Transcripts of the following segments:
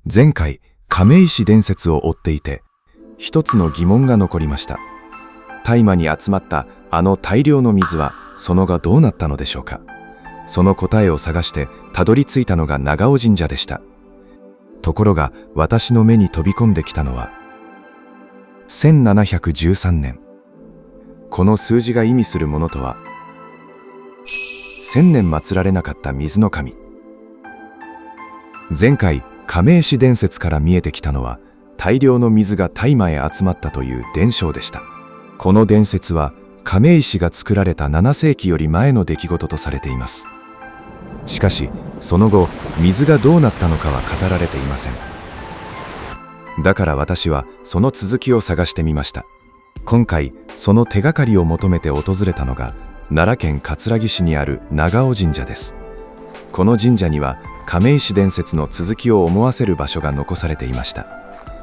前回、亀石伝説を追っていて、一つの疑問が残りました。大麻に集まったあの大量の水は、その後どうなったのでしょうか。その答えを探してたどり着いたのが長尾神社でした。ところが私の目に飛び込んできたのは、1713年。この数字が意味するものとは、1000年祀られなかった水の神。前回、亀石伝説から見えてきたのは、大量の水が大麻へ集まったという伝承でした。この伝説は、亀石が作られた7世紀より前の出来事とされています。しかし、その後、水がどうなったのかは語られていません。だから私はその続きを探してみました。今回、その手がかりを求めて訪れたのが、奈良県葛城市にある長尾神社です。この神社には、亀石伝説の続きを思わせる場所が残されていました。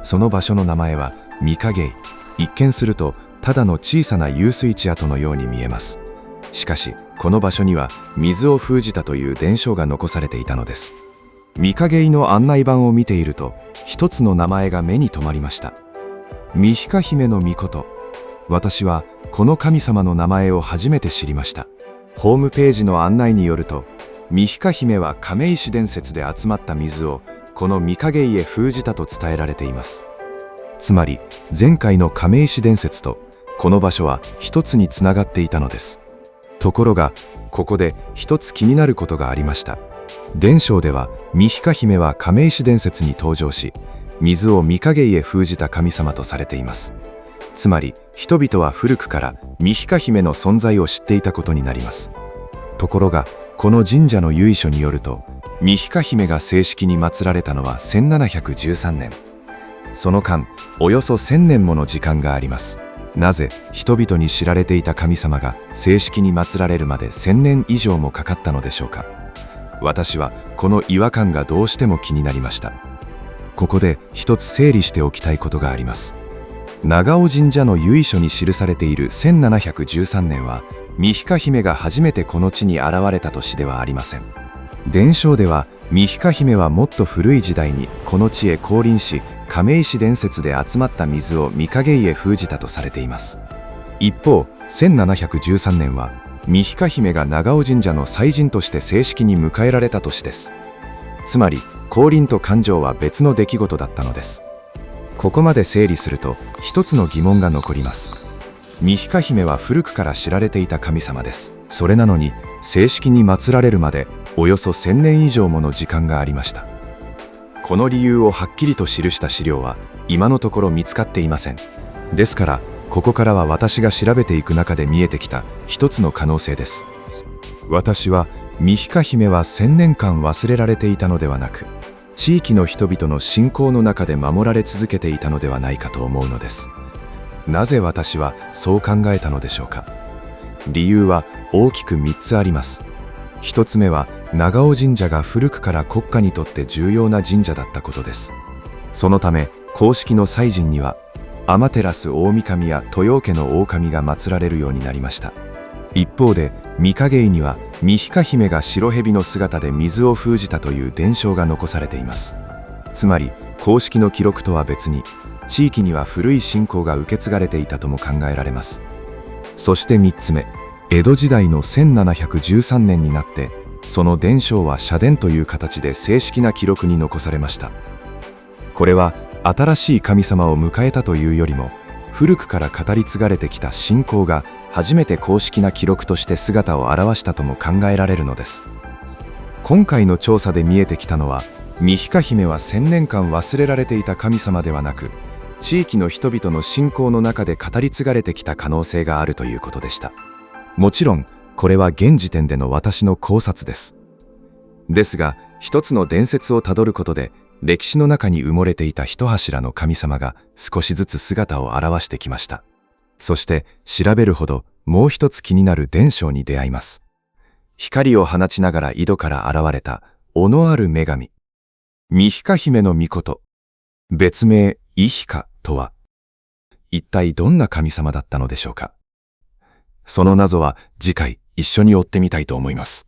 その場所の名前は、御影井。一見すると、ただの小さな遊水地跡のように見えます。しかし、この場所には水を封じたという伝承が残されていたのです。御影井の案内板を見ていると、一つの名前が目に留まりました。御控姫の御事。私はこの神様の名前を初めて知りました。ホームページの案内によると、御控姫は亀石伝説で集まった水をこの御影井へ封じたと伝えられています。つまり、前回の亀石伝説とこの場所は一つにつながっていたのです。ところが、ここで一つ気になることがありました。伝承では、御控姫は亀石伝説に登場し、水を御影井へ封じた神様とされています。つまり、人々は古くから御控姫の存在を知っていたことになります。ところが、この神社の由緒によると、御控姫が正式に祀られたのは1713年。その間、およそ1000年もの時間があります。なぜ人々に知られていた神様が正式に祀られるまで1000年以上もかかったのでしょうか。私はこの違和感がどうしても気になりました。ここで一つ整理しておきたいことがあります。長尾神社の由緒に記されている1713年は、御控姫が初めてこの地に現れた年ではありません。伝承では、御控姫はもっと古い時代にこの地へ降臨し、亀石伝説で集まった水を御影井へ封じたとされています。一方、1713年は、御控姫が長尾神社の祭神として正式に迎えられた年です。つまり、降臨と誕生は別の出来事だったのです。ここまで整理すると、一つの疑問が残ります。御控姫は古くから知られていた神様です。それなのに、正式に祀られるまで、およそ1000年以上もの時間がありました。この理由をはっきりと記した資料は今のところ見つかっていません。ですから、ここからは私が調べていく中で見えてきた一つの可能性です。私は御控姫は1000年間忘れられていたのではなく、地域の人々の信仰の中で守られ続けていたのではないかと思うのです。なぜ私はそう考えたのでしょうか。理由は大きく3つあります。一つ目は、長尾神社が古くから国家にとって重要な神社だったことです。そのため、公式の祭神には、天照大神や豊家の大神が祀られるようになりました。一方で、御影井には、御控姫が白蛇の姿で水を封じたという伝承が残されています。つまり、公式の記録とは別に、地域には古い信仰が受け継がれていたとも考えられます。そして3つ目、江戸時代の1713年になって、その伝承は社殿という形で正式な記録に残されました。これは新しい神様を迎えたというよりも、古くから語り継がれてきた信仰が初めて公式な記録として姿を現したとも考えられるのです。今回の調査で見えてきたのは、御控姫は1000年間忘れられていた神様ではなく、地域の人々の信仰の中で語り継がれてきた可能性があるということでした。もちろん、これは現時点での私の考察です。ですが、一つの伝説をたどることで、歴史の中に埋もれていた一柱の神様が少しずつ姿を現してきました。そして調べるほどもう一つ気になる伝承に出会います。光を放ちながら井戸から現れた尾のある女神。御控姫の御事。別名、イヒカとは、一体どんな神様だったのでしょうか。その謎は次回一緒に追ってみたいと思います。